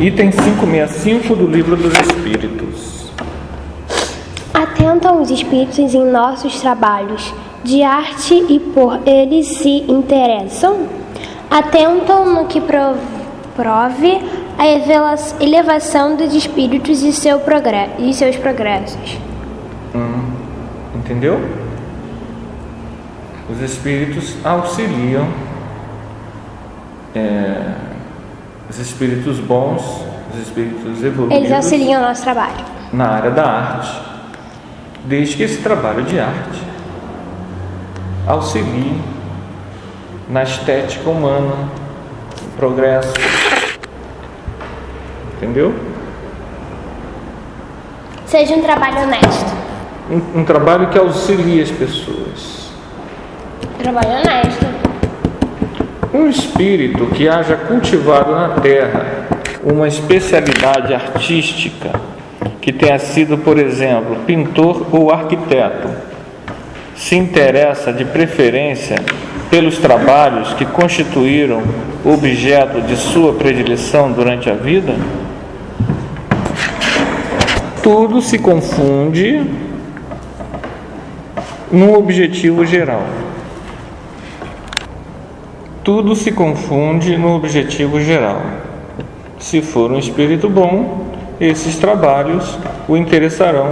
Item 565 do Livro dos Espíritos. Atentam os espíritos em nossos trabalhos de arte e por eles se interessam? Atentam no que prove a elevação dos espíritos e seus progressos. Entendeu? Os espíritos auxiliam os espíritos bons, os espíritos evoluídos. Eles auxiliam o nosso trabalho na área da arte, desde que esse trabalho de arte auxilie na estética humana, no progresso. Entendeu? Seja um trabalho honesto. Um trabalho que auxilie as pessoas. Trabalho honesto. Um espírito que haja cultivado na Terra uma especialidade artística, que tenha sido, por exemplo, pintor ou arquiteto, se interessa de preferência pelos trabalhos que constituíram objeto de sua predileção durante a vida? Tudo se confunde num objetivo geral. Tudo se confunde no objetivo geral. Se for um espírito bom, esses trabalhos o interessarão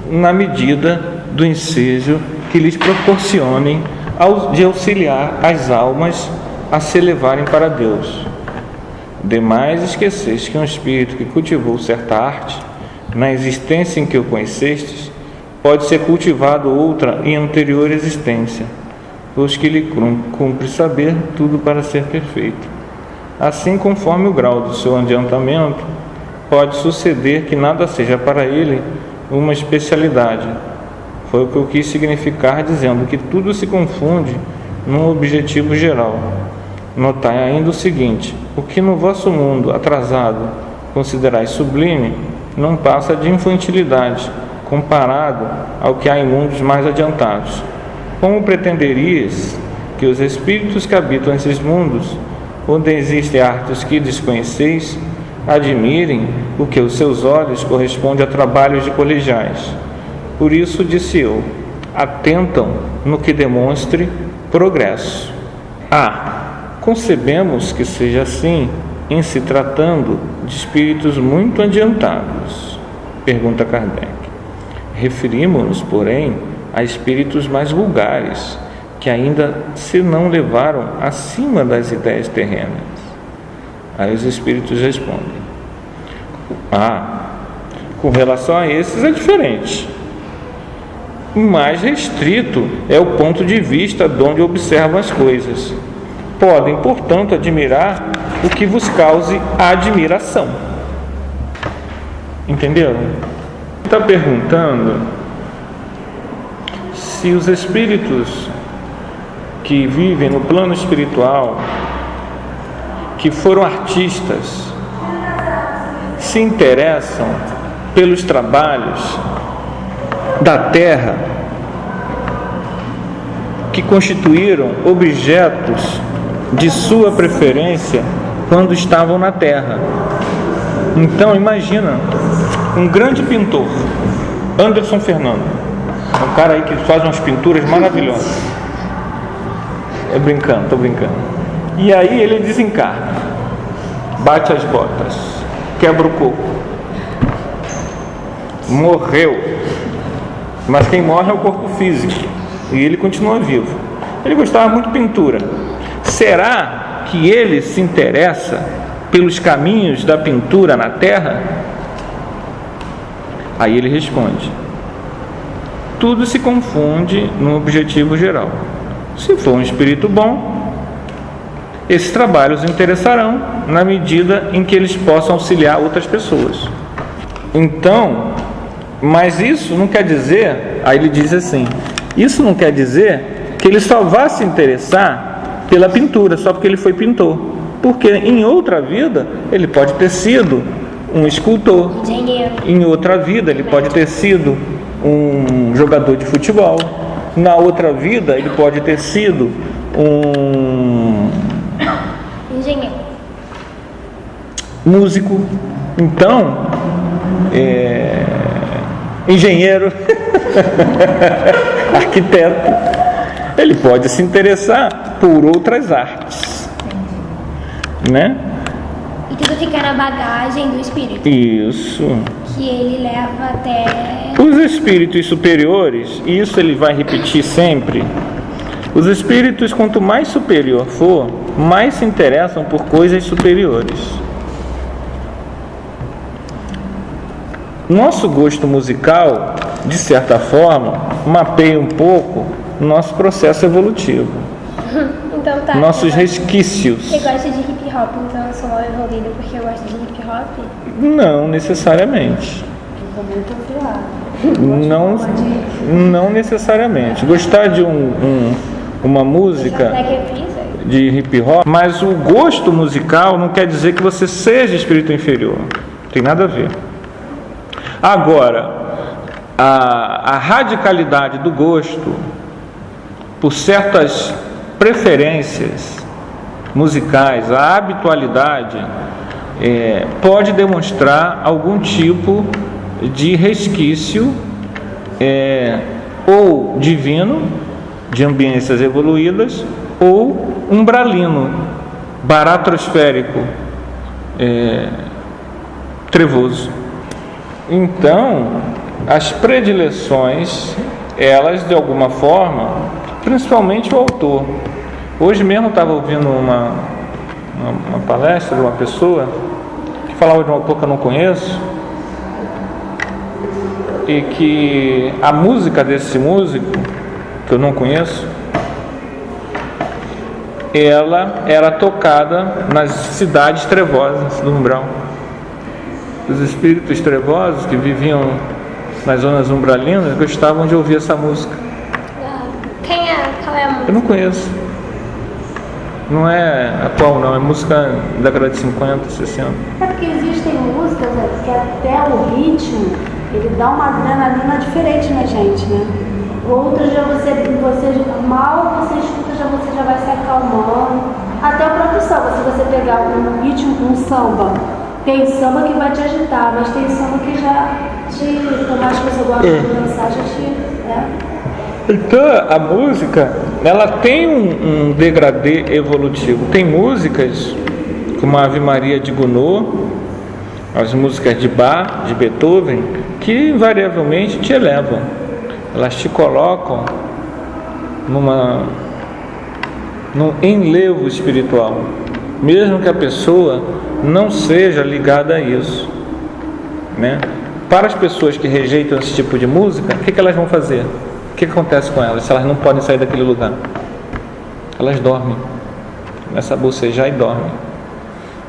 na medida do ensejo que lhes proporcionem de auxiliar as almas a se elevarem para Deus. Demais esqueceis que um espírito que cultivou certa arte, na existência em que o conhecestes, pode ser cultivado outra em anterior existência, pois que lhe cumpre saber tudo para ser perfeito. Assim, conforme o grau do seu adiantamento, pode suceder que nada seja para ele uma especialidade. Foi o que eu quis significar dizendo que tudo se confunde num objetivo geral. Notai ainda o seguinte: o que no vosso mundo atrasado considerais sublime, não passa de infantilidade, comparado ao que há em mundos mais adiantados. Como pretenderias que os espíritos que habitam esses mundos, onde existem artes que desconheceis, admirem o que aos seus olhos corresponde a trabalhos de colegiais? Por isso disse eu: atentam no que demonstre progresso. Concebemos que seja assim em se tratando de espíritos muito adiantados? Pergunta Kardec. Referimos-nos, porém, a espíritos mais vulgares, que ainda se não levaram acima das ideias terrenas. Aí os espíritos respondem: com relação a esses é diferente. Mais restrito é o ponto de vista de onde observam as coisas. Podem, portanto, admirar o que vos cause admiração. Entenderam? Está perguntando se os espíritos que vivem no plano espiritual, que foram artistas, se interessam pelos trabalhos da Terra que constituíram objetos de sua preferência quando estavam na Terra. Então imagina um grande pintor, Anderson Fernando, um cara aí que faz umas pinturas maravilhosas. Tô brincando. E aí ele desencarna, bate as botas, quebra o coco, morreu. Mas quem morre é o corpo físico, e ele continua vivo. Ele gostava muito de pintura. Será que ele se interessa pelos caminhos da pintura na Terra? Aí ele responde: tudo se confunde no objetivo geral. Se for um espírito bom, esses trabalhos interessarão na medida em que eles possam auxiliar outras pessoas. Então, mas isso não quer dizer, aí ele diz assim, isso não quer dizer que ele só vá se interessar pela pintura, só porque ele foi pintor. Porque em outra vida ele pode ter sido um escultor, em outra vida ele pode ter sido um jogador de futebol, na outra vida ele pode ter sido um músico, então, engenheiro, arquiteto, ele pode se interessar por outras artes, né? E tudo fica na bagagem do espírito. Isso. Que ele leva até... Os espíritos superiores, isso ele vai repetir sempre, os espíritos, quanto mais superior for, mais se interessam por coisas superiores. Nosso gosto musical, de certa forma, mapeia um pouco o nosso processo evolutivo. Então tá. Nossos resquícios. Você gosta de hip hop, então eu sou mal evoluída porque eu gosto de hip hop? Não necessariamente. Não necessariamente. Gostar de uma música de hip hop, mas o gosto musical não quer dizer que você seja espírito inferior. Não tem nada a ver. Agora, a radicalidade do gosto por certas preferências musicais, a habitualidade pode demonstrar algum tipo de resquício ou divino, de ambiências evoluídas, ou umbralino, baratrosférico, trevoso. Então, as predileções, elas de alguma forma, principalmente o autor. Hoje mesmo eu estava ouvindo uma palestra de uma pessoa que falava de um autor que eu não conheço, e que a música desse músico, que eu não conheço, ela era tocada nas cidades trevosas do umbral. Os espíritos trevosos que viviam nas zonas umbralinas gostavam de ouvir essa música. Qual é a música? Eu não conheço. Não é atual não, é música da década de 50, 60. É porque existem músicas que até o ritmo, ele dá uma adrenalina diferente na gente, né? Outras já você mal você escuta, você já vai se acalmando. Até o próprio samba, se você pegar um ritmo, um samba, tem samba que vai te agitar, mas tem samba que já por mais que você goste de dançar, já te... Então, a música, ela tem um degradê evolutivo. Tem músicas como a Ave Maria de Gounod, as músicas de Bach, de Beethoven, que invariavelmente te elevam. Elas te colocam num enlevo espiritual, mesmo que a pessoa não seja ligada a isso, né? Para as pessoas que rejeitam esse tipo de música, o que elas vão fazer? O que acontece com elas se elas não podem sair daquele lugar? Elas dormem, começa a bocejar e dormem.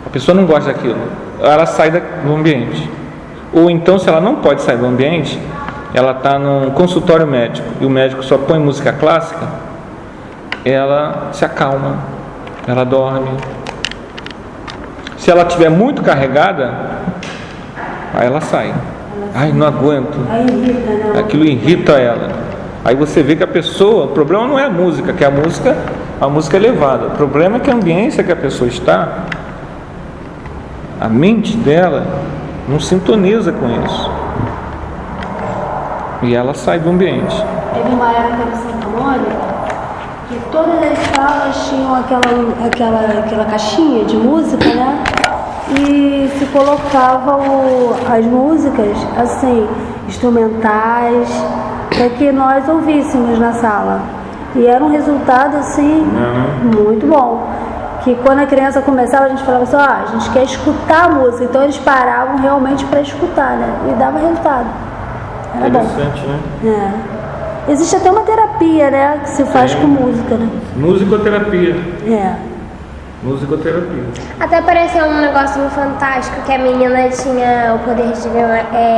A pessoa não gosta daquilo, ela sai do ambiente. Ou então, se ela não pode sair do ambiente, ela está num consultório médico e o médico só põe música clássica, ela se acalma, ela dorme. Se ela estiver muito carregada, aí ela sai. Ai, não aguento. Aquilo irrita ela. Aí você vê que a pessoa, o problema não é a música, que a música é elevada. O problema é que a ambiência que a pessoa está, a mente dela não sintoniza com isso. E ela sai do ambiente. Teve uma época em Santa Mônica que todas as salas tinham aquela caixinha de música, né? E se colocava as músicas assim, instrumentais, para que nós ouvíssemos na sala. E era um resultado assim muito bom. Que quando a criança começava, a gente falava assim, a gente quer escutar a música. Então eles paravam realmente para escutar, né? E dava resultado. Era interessante, bom. Né? Existe até uma terapia, né? Que se faz com música, né? Musicoterapia. Musicoterapia. Até apareceu um negócio fantástico que a menina tinha o poder de ver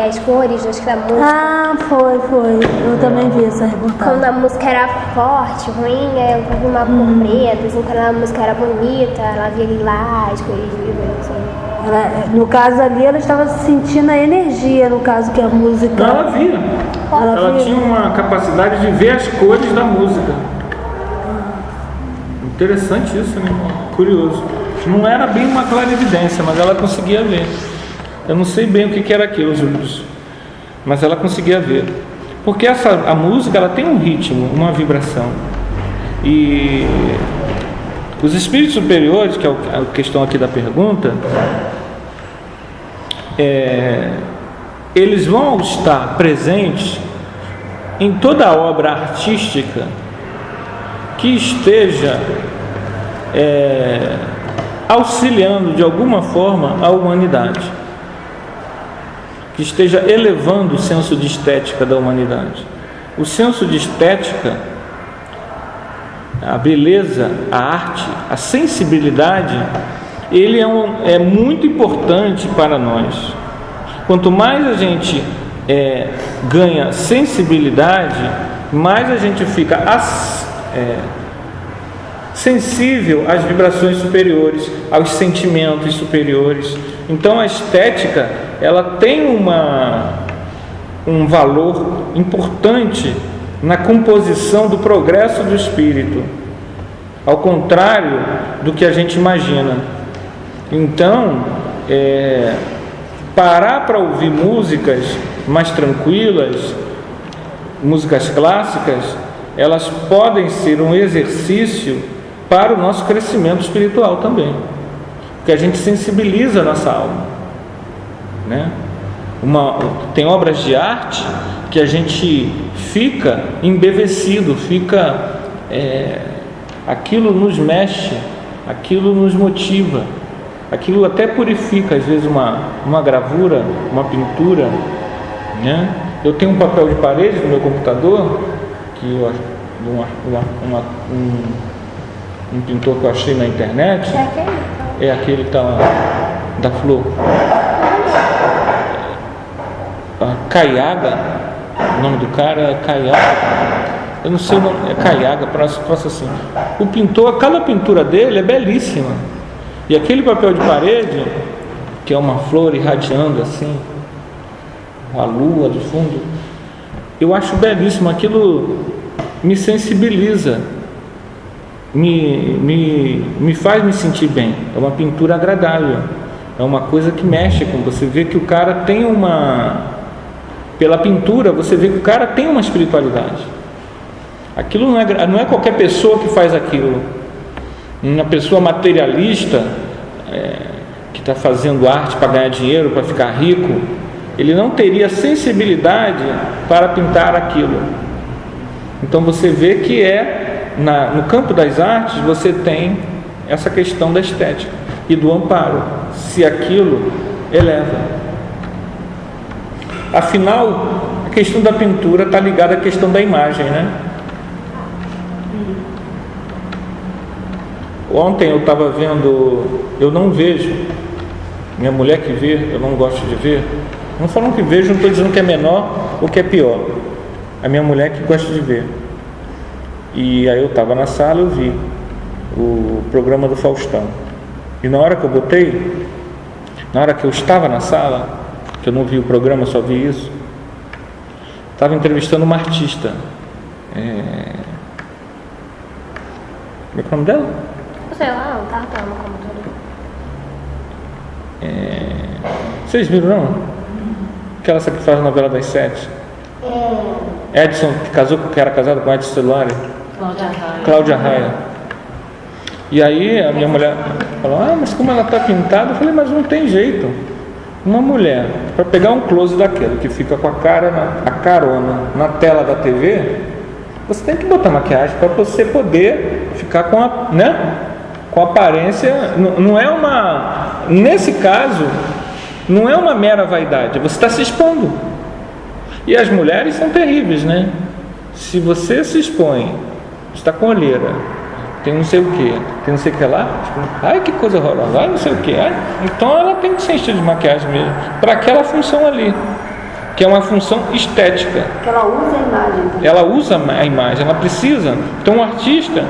as cores, acho que da música. Ah, foi. Eu também vi essa reportagem. Quando a música era forte, ruim, ela via uma cor preta, assim, quando a música era bonita, ela via lilás, cores vivas, assim. No caso ali, ela estava sentindo a energia, no caso que a música... Não, ela via. Ela tinha uma capacidade de ver as cores da música. Interessante isso, né? Curioso. Não era bem uma clarividência, mas ela conseguia ver. Eu não sei bem o que era aquilo, mas ela conseguia ver. Porque a música, ela tem um ritmo, uma vibração. E os espíritos superiores, que é a questão aqui da pergunta, eles vão estar presentes em toda a obra artística que esteja auxiliando de alguma forma a humanidade, que esteja elevando o senso de estética da humanidade. O senso de estética, a beleza, a arte, a sensibilidade, ele é muito importante para nós. Quanto mais a gente ganha sensibilidade, mais a gente fica sensível às vibrações superiores, aos sentimentos superiores. Então a estética, ela tem um valor importante na composição do progresso do espírito, ao contrário do que a gente imagina. Então, parar para ouvir músicas mais tranquilas, músicas clássicas, elas podem ser um exercício para o nosso crescimento espiritual também, porque a gente sensibiliza a nossa alma, né? Tem obras de arte que a gente fica embevecido, aquilo nos mexe, aquilo nos motiva, aquilo até purifica, às vezes, uma gravura, uma pintura, né? Eu tenho um papel de parede no meu computador, um pintor que eu achei na internet. É aquele que está da flor. Caiaga, o nome do cara é Caiaga. Eu não sei o nome, é Caiaga, próximo assim. O pintor, cada pintura dele é belíssima. E aquele papel de parede, que é uma flor irradiando assim, a lua de fundo, eu acho belíssimo. Aquilo me sensibiliza, me faz me sentir bem. É uma pintura agradável, é uma coisa que mexe com você. Vê que o cara tem pela pintura você vê que o cara tem uma espiritualidade. Aquilo não é qualquer pessoa que faz aquilo. Uma pessoa materialista que está fazendo arte para ganhar dinheiro, para ficar rico, ele não teria sensibilidade para pintar aquilo. Então você vê que no campo das artes você tem essa questão da estética e do amparo, se aquilo eleva. Afinal, a questão da pintura está ligada à questão da imagem, né? Ontem eu estava vendo, eu não vejo, minha mulher que vê, eu não gosto de ver. Não falando que vejo, não estou dizendo que é menor ou que é pior. A minha mulher que gosta de ver. E aí eu estava na sala, eu vi o programa do Faustão. E na hora que eu estava na sala, que eu não vi o programa, só vi isso, estava entrevistando uma artista. Como é o nome dela? Sei lá, não tava no computador. Vocês viram, não? Aquela que faz a novela das 7. Edson, que era casado com Edson Celulari. Cláudia Raia. E aí a minha mulher falou, mas como ela está pintada? Eu falei, mas não tem jeito. Uma mulher, para pegar um close daquele que fica com a carona na tela da TV, você tem que botar maquiagem para você poder ficar com a aparência. Não é nesse caso, não é uma mera vaidade, você está se expondo. E as mulheres são terríveis, né? Se você se expõe, está com olheira, tem não sei o que, tem não sei o que lá, ai que coisa horrorosa, ai não sei o que, então ela tem que ser de maquiagem mesmo, para aquela função ali, que é uma função estética. Que ela usa a imagem. Ela usa a imagem, ela precisa. Então o artista,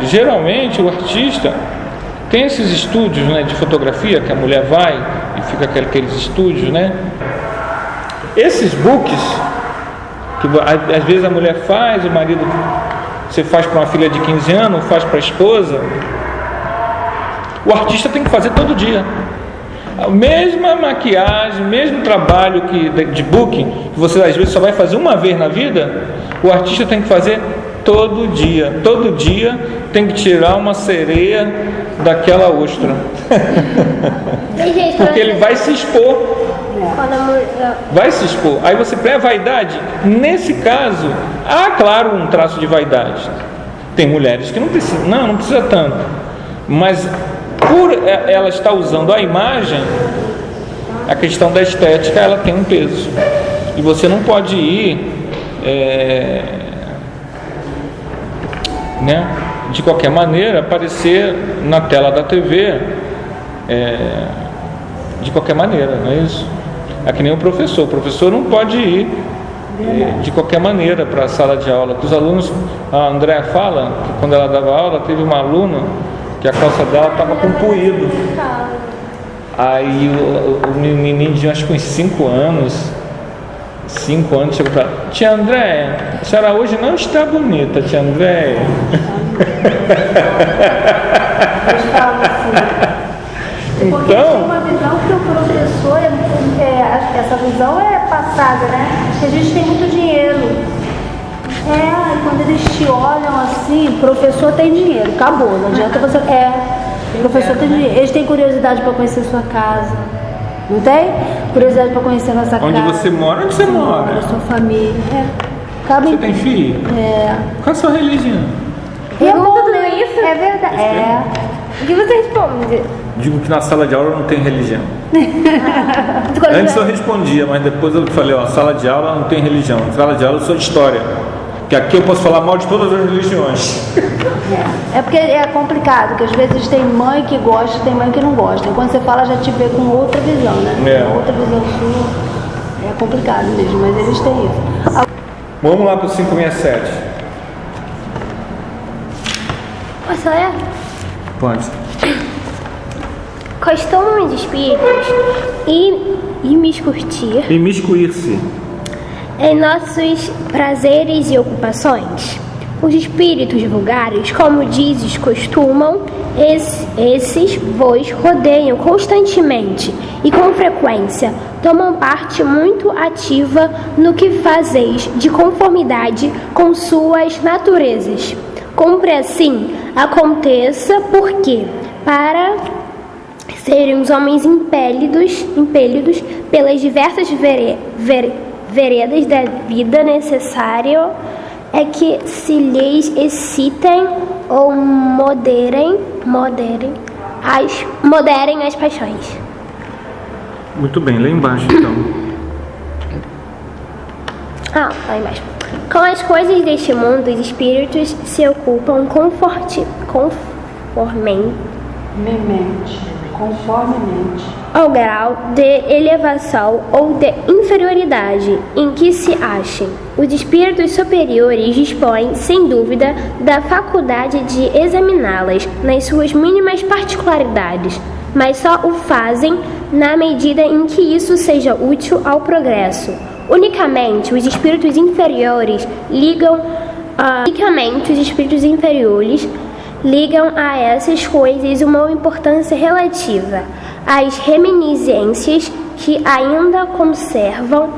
geralmente o artista tem esses estúdios, né, de fotografia, que a mulher vai e fica aqueles estúdios, né? Esses books, que às vezes a mulher faz, o marido, você faz para uma filha de 15 anos, faz para a esposa. O artista tem que fazer todo dia. A mesma maquiagem, mesmo trabalho de booking, que você às vezes só vai fazer uma vez na vida, o artista tem que fazer todo dia. Todo dia tem que tirar uma sereia daquela ostra. Porque ele vai se expor. Vai se expor. Aí você pega a vaidade. Nesse caso, há claro um traço de vaidade. Tem mulheres que não precisam, não precisa tanto. Mas por ela estar usando a imagem, a questão da estética, ela tem um peso. E você não pode ir de qualquer maneira aparecer na tela da TV de qualquer maneira, não é isso? É que nem o professor não pode ir de qualquer maneira para a sala de aula. Os alunos, a Andréa fala que quando ela dava aula, teve uma aluna que a calça dela estava com puído. Aí o menino de acho que uns 5 anos chegou para ela: tia Andréa, a senhora hoje não está bonita, tia Andréa. Eles falam assim. Porque tem uma visão que o professor, essa visão é passada, né? Que a gente tem muito dinheiro. E quando eles te olham assim, professor tem dinheiro, acabou, não adianta você. Professor tem dinheiro. Eles têm curiosidade para conhecer sua casa. Não tem? Curiosidade para conhecer a nossa casa. Onde você mora? Onde você mora? A sua família. Você tem filho? Qual a sua religião? Tudo isso? É verdade. O que você responde? Digo que na sala de aula não tem religião. Antes eu respondia, mas depois eu falei: sala de aula não tem religião. Na sala de aula eu sou de história. Porque aqui eu posso falar mal de todas as religiões. É porque é complicado, porque às vezes tem mãe que gosta, tem mãe que não gosta. E quando você fala, já te vê com outra visão, né? Outra visão sua. É complicado mesmo, mas eles têm isso. Vamos lá para o 567. Posso ler? Pode. Costumam os espíritos Imiscuir-se em nossos prazeres e ocupações. Os espíritos vulgares, como dizes, costumam, esses vos rodeiam constantemente e com frequência tomam parte muito ativa no que fazeis de conformidade com suas naturezas. Cumpre assim aconteça porque, para serem os homens impelidos pelas diversas veredas da vida, necessário é que se lhes excitem ou moderem as paixões. Muito bem, lá embaixo então. Lá embaixo. Com as coisas deste mundo, os espíritos se ocupam conformemente ao grau de elevação ou de inferioridade em que se achem. Os espíritos superiores dispõem, sem dúvida, da faculdade de examiná-las nas suas mínimas particularidades, mas só o fazem na medida em que isso seja útil ao progresso. Unicamente os espíritos inferiores ligam a essas coisas uma importância relativa. As reminiscências que ainda conservam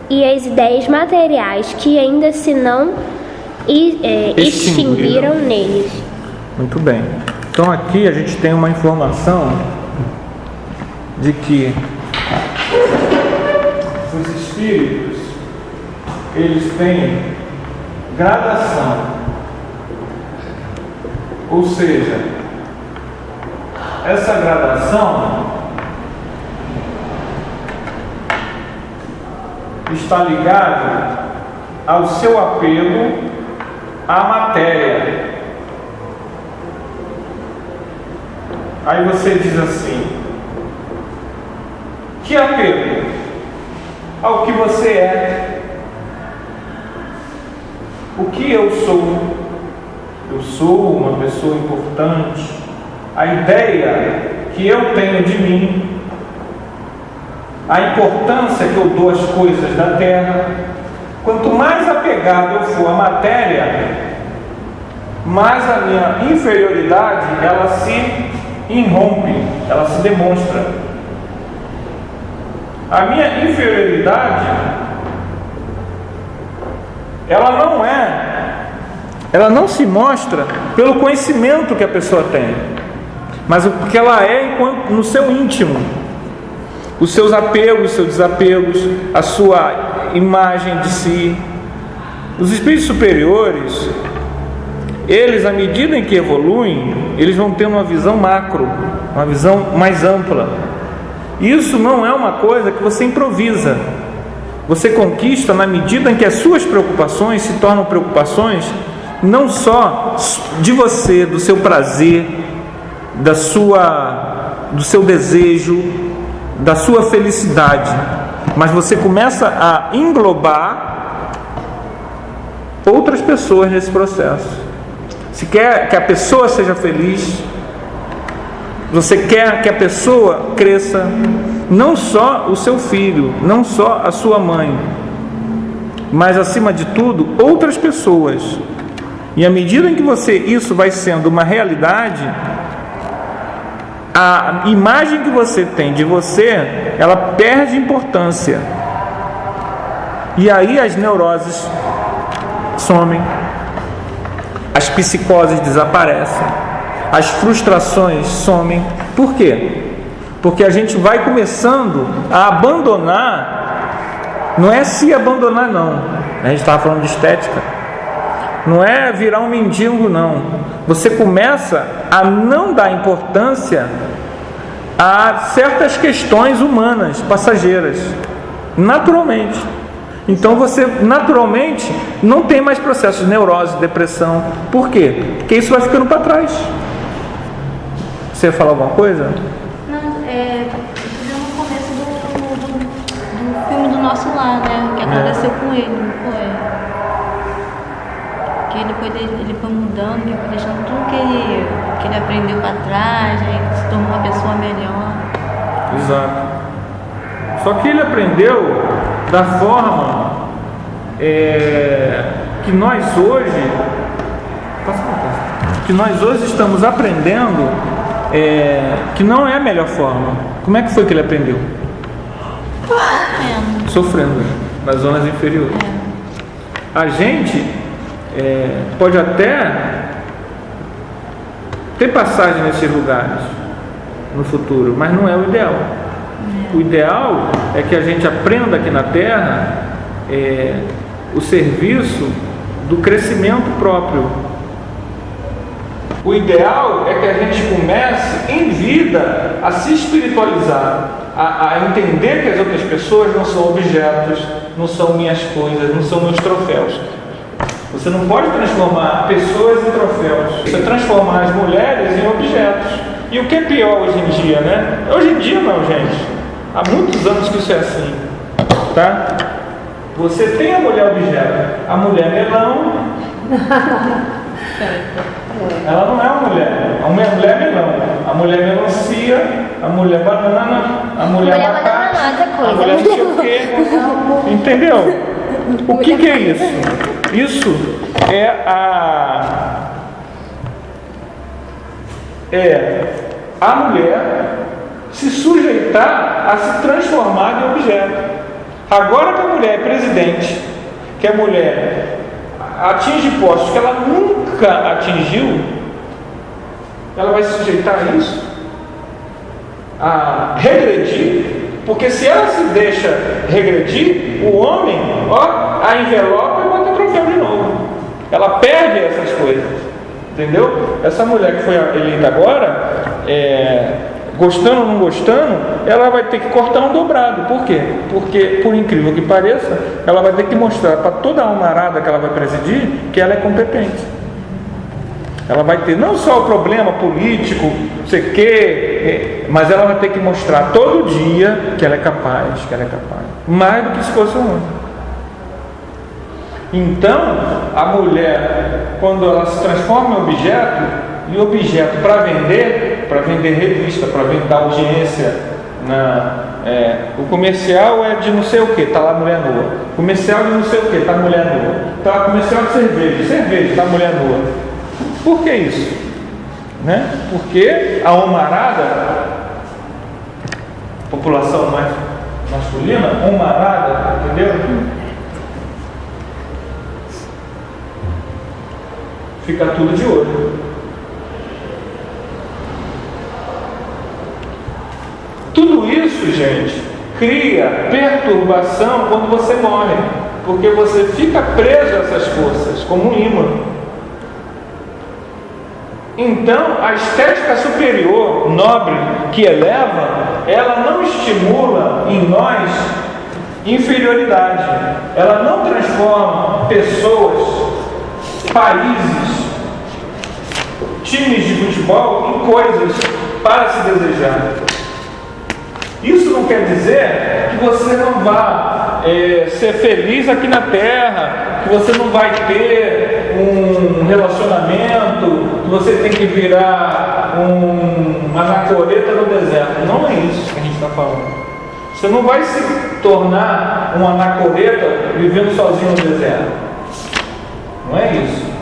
e as ideias materiais que ainda se não extinguiram neles. Muito bem. Então aqui a gente tem uma informação de que os espíritos, eles têm gradação, ou seja, essa gradação está ligada ao seu apego à matéria. Aí você diz assim: que apego? Ao que você é. O que eu sou? Eu sou uma pessoa importante. A ideia que eu tenho de mim, a importância que eu dou às coisas da terra. Quanto mais apegado eu for à matéria, mais a minha inferioridade ela se irrompe, ela se demonstra. A minha inferioridade, ela não se mostra pelo conhecimento que a pessoa tem, mas porque ela é no seu íntimo, os seus apegos, os seus desapegos, a sua imagem de si. Os espíritos superiores, eles, à medida em que evoluem, eles vão tendo uma visão macro, uma visão mais ampla. Isso não é uma coisa que você improvisa. Você conquista na medida em que as suas preocupações se tornam preocupações não só de você, do seu prazer, do seu desejo, da sua felicidade, mas você começa a englobar outras pessoas nesse processo. Se quer que a pessoa seja feliz, você quer que a pessoa cresça, não só o seu filho, não só a sua mãe, mas acima de tudo, outras pessoas. E à medida em que isso vai sendo uma realidade, a imagem que você tem de você, ela perde importância. E aí as neuroses somem, as psicoses desaparecem, as frustrações somem. Por quê? Porque a gente vai começando a abandonar. Não é se abandonar, não. A gente estava falando de estética. Não é virar um mendigo, não. Você começa a não dar importância a certas questões humanas, passageiras, naturalmente. Então você naturalmente não tem mais processos de neurose, depressão. Por quê? Porque isso vai ficando para trás. Você ia falar alguma coisa? Não, no começo do filme do Nosso Lar, né? Que aconteceu com ele, não foi? Que depois ele foi mudando, que foi deixando tudo que ele aprendeu para trás, aí se tornou uma pessoa melhor. Exato. Só que ele aprendeu da forma que nós hoje estamos aprendendo, que não é a melhor forma. Como é que foi que ele aprendeu? Sofrendo nas zonas inferiores. A gente pode até ter passagem nesses lugares no futuro, mas não é o ideal. O ideal é que a gente aprenda aqui na Terra o serviço do crescimento próprio. O ideal é que a gente comece em vida a se espiritualizar, a entender que as outras pessoas não são objetos, não são minhas coisas, não são meus troféus. Você não pode transformar pessoas em troféus. Você transformar as mulheres em objetos. E o que é pior hoje em dia, né? Hoje em dia não, gente. Há muitos anos que isso é assim, tá? Você tem a mulher objeto, a mulher melão. Ela não é uma mulher. A mulher é melão. A mulher melancia, a mulher banana, a mulher abacate, a mulher não sei o quê. Entendeu? O que é isso? Isso é a mulher se sujeitar a se transformar em objeto. Agora que a mulher é presidente, que a mulher atinge postos que ela nunca atingiu, ela vai se sujeitar a isso? A regredir? Porque se ela se deixa regredir, o homem, a envelopa e bota o troféu de novo. Ela perde essas coisas. Entendeu? Essa mulher que foi eleita agora, gostando ou não gostando, ela vai ter que cortar um dobrado. Por quê? Porque, por incrível que pareça, ela vai ter que mostrar para toda a almarada que ela vai presidir que ela é competente. Ela vai ter não só o problema político, não sei o quê, mas ela vai ter que mostrar todo dia que ela é capaz, mais do que se fosse um homem. Então, a mulher, quando ela se transforma em objeto, e objeto para vender revista, para vender audiência, o comercial é de não sei o que, está lá mulher nua. Comercial de não sei o que, está mulher nua. Tá, comercial de cerveja, está mulher nua. Por que isso? né? Porque a homarada, população mais masculina, homarada, entendeu? Fica tudo de olho. Tudo isso, gente, cria perturbação quando você morre, porque você fica preso a essas forças, como um imã. Então, a estética superior, nobre, que eleva, ela não estimula em nós inferioridade. Ela não transforma pessoas, países, times de futebol em coisas para se desejar. Isso não quer dizer que você não vá ser feliz aqui na Terra, que você não vai ter um relacionamento, que você tem que virar uma anacoreta no deserto. Não é isso que a gente está falando. Você não vai se tornar um anacoreta vivendo sozinho no deserto. Não é isso.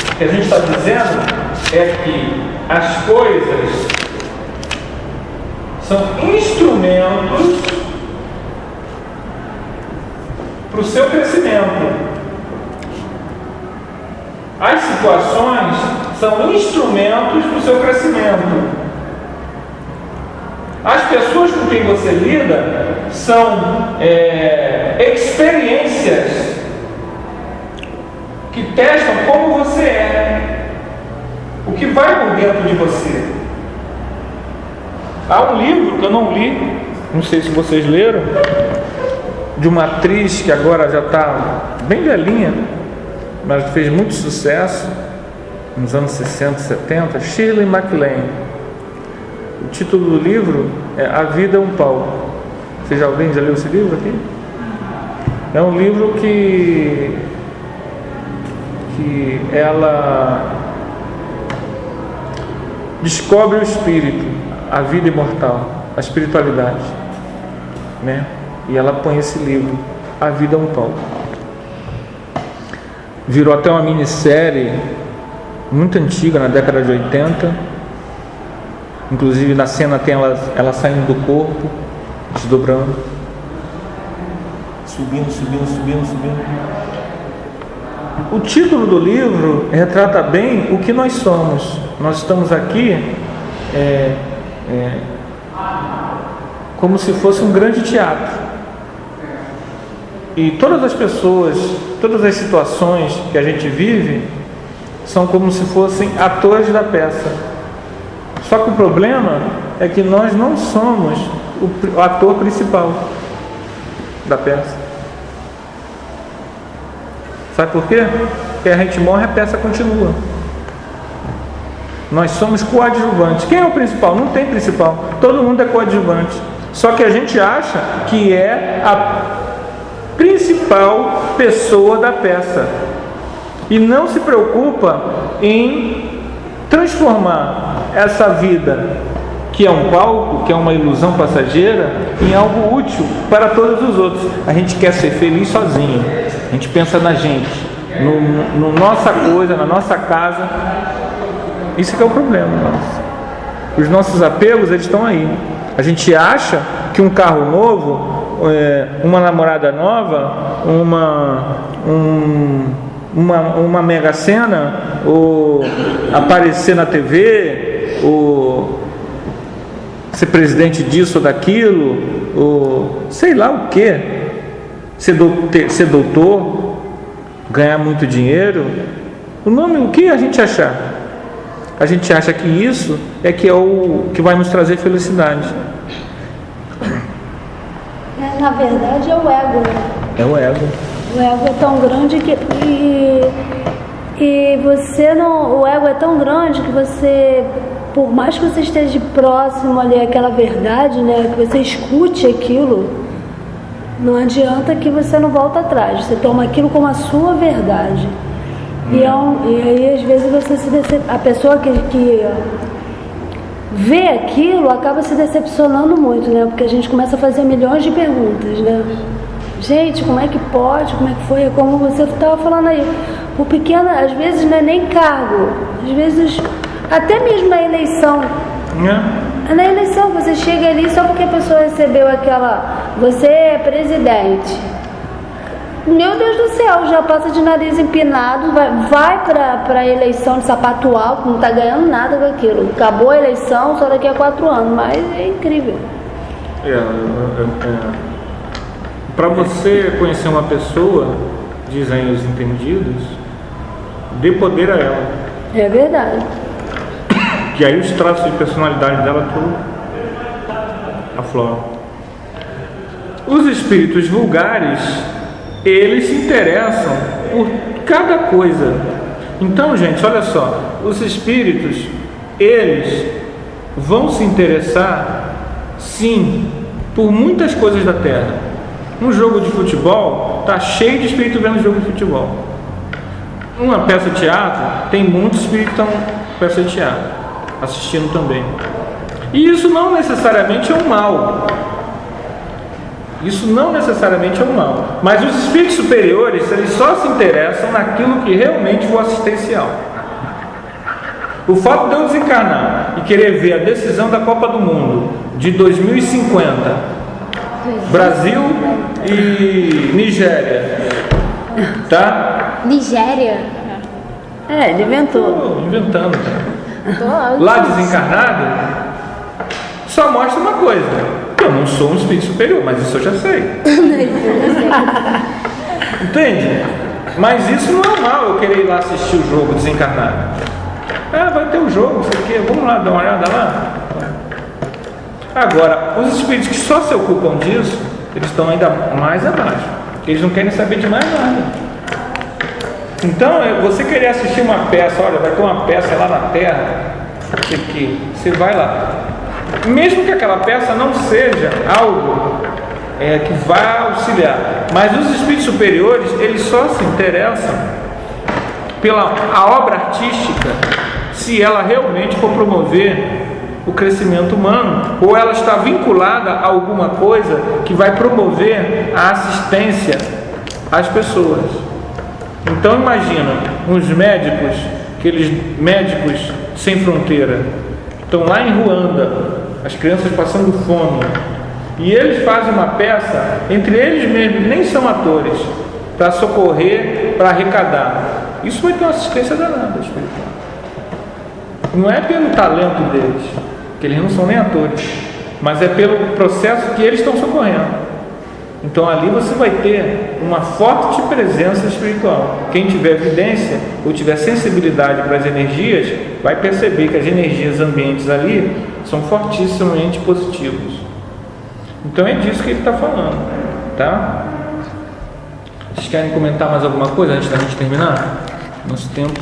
O que a gente está dizendo é que as coisas são instrumentos para o seu crescimento. As situações são instrumentos para o seu crescimento. As pessoas com quem você lida são experiências que testam como você é, o que vai por dentro de você. Há um livro que eu não li, não sei se vocês leram, de uma atriz que agora já está bem velhinha, mas fez muito sucesso nos anos 60, 70, Shirley MacLaine. O título do livro é A Vida é um Palco. Alguém já leu esse livro aqui? É um livro que ela descobre o espírito, a vida imortal, a espiritualidade, né? E ela põe esse livro, A Vida é um Palco. Virou até uma minissérie muito antiga, na década de 80. Inclusive na cena tem ela saindo do corpo, desdobrando, subindo. O título do livro retrata bem o que nós somos. Nós estamos aqui como se fosse um grande teatro. E todas as pessoas, todas as situações que a gente vive são como se fossem atores da peça. Só que o problema é que nós não somos o ator principal da peça. Sabe por quê? Porque a gente morre e a peça continua. Nós somos coadjuvantes. Quem é o principal? Não tem principal. Todo mundo é coadjuvante. Só que a gente acha que é a principal pessoa da peça. E não se preocupa em transformar essa vida, que é um palco, que é uma ilusão passageira, em algo útil para todos os outros. A gente quer ser feliz sozinho. A gente pensa na gente, no nossa coisa, na nossa casa. Isso que é o problema nosso. Os nossos apegos, eles estão aí. A gente acha que um carro novo, uma namorada nova, uma mega sena, ou aparecer na TV, ou ser presidente disso ou daquilo, ou sei lá o que, ser doutor, ganhar muito dinheiro, o que a gente achar? A gente acha que isso é o que vai nos trazer felicidade. Na verdade é o ego, né? É o ego. O ego é tão grande que você não. O ego é tão grande que você, por mais que você esteja próximo ali àquela verdade, né? Que você escute aquilo, não adianta que você não volta atrás. Você toma aquilo como a sua verdade. E aí às vezes a pessoa que vê aquilo acaba se decepcionando muito, né? Porque a gente começa a fazer milhões de perguntas, né? Gente, como é que pode? Como é que foi? Como você estava falando aí, por pequena, às vezes não é nem cargo, às vezes até mesmo na eleição. Na eleição você chega ali só porque a pessoa recebeu aquela, você é presidente. Meu Deus do céu, já passa de nariz empinado, vai para a eleição de sapato alto, não está ganhando nada com aquilo. Acabou a eleição só daqui a 4 anos, mas é incrível. Para você conhecer uma pessoa, dizem os entendidos, dê poder a ela. É verdade. Que aí os traços de personalidade dela tudo afloram. Os espíritos vulgares, eles se interessam por cada coisa. Então, gente, olha só, os espíritos, eles vão se interessar, sim, por muitas coisas da Terra. Um jogo de futebol está cheio de espírito vendo jogo de futebol. Uma peça de teatro, tem muitos espíritos que estão peça de teatro, assistindo também. E isso não necessariamente é um mal. Isso não necessariamente é um mal. Mas os espíritos superiores, eles só se interessam naquilo que realmente for assistencial. O fato de eu desencarnar e querer ver a decisão da Copa do Mundo de 2050, Brasil e Nigéria, tá? Nigéria? Ele inventou. Tô inventando. Lá desencarnado, só mostra uma coisa. Eu não sou um espírito superior, mas isso eu já sei. Entende? Mas isso não é mal eu querer ir lá assistir o jogo desencarnado. Vai ter o jogo, não sei o quê, vamos lá dar uma olhada lá. Agora, os espíritos que só se ocupam disso, eles estão ainda mais abaixo. Eles não querem saber de mais nada. Então, você querer assistir uma peça, olha, vai ter uma peça lá na Terra, que você vai lá. Mesmo que aquela peça não seja algo que vá auxiliar, mas os espíritos superiores, eles só se interessam pela obra artística se ela realmente for promover o crescimento humano, ou ela está vinculada a alguma coisa que vai promover a assistência às pessoas. Então imagina uns médicos, aqueles médicos sem fronteira, estão lá em Ruanda, as crianças passando fome, e eles fazem uma peça, entre eles mesmos, nem são atores, para socorrer, para arrecadar. Isso vai ter uma assistência danada espiritual. Não é pelo talento deles, que eles não são nem atores, mas é pelo processo que eles estão socorrendo. Então ali você vai ter uma forte presença espiritual. Quem tiver evidência ou tiver sensibilidade para as energias, vai perceber que as energias ambientes ali são fortissimamente positivos. Então é disso que ele está falando, tá? Vocês querem comentar mais alguma coisa antes da gente terminar? Nosso tempo.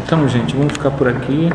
Então, gente, vamos ficar por aqui.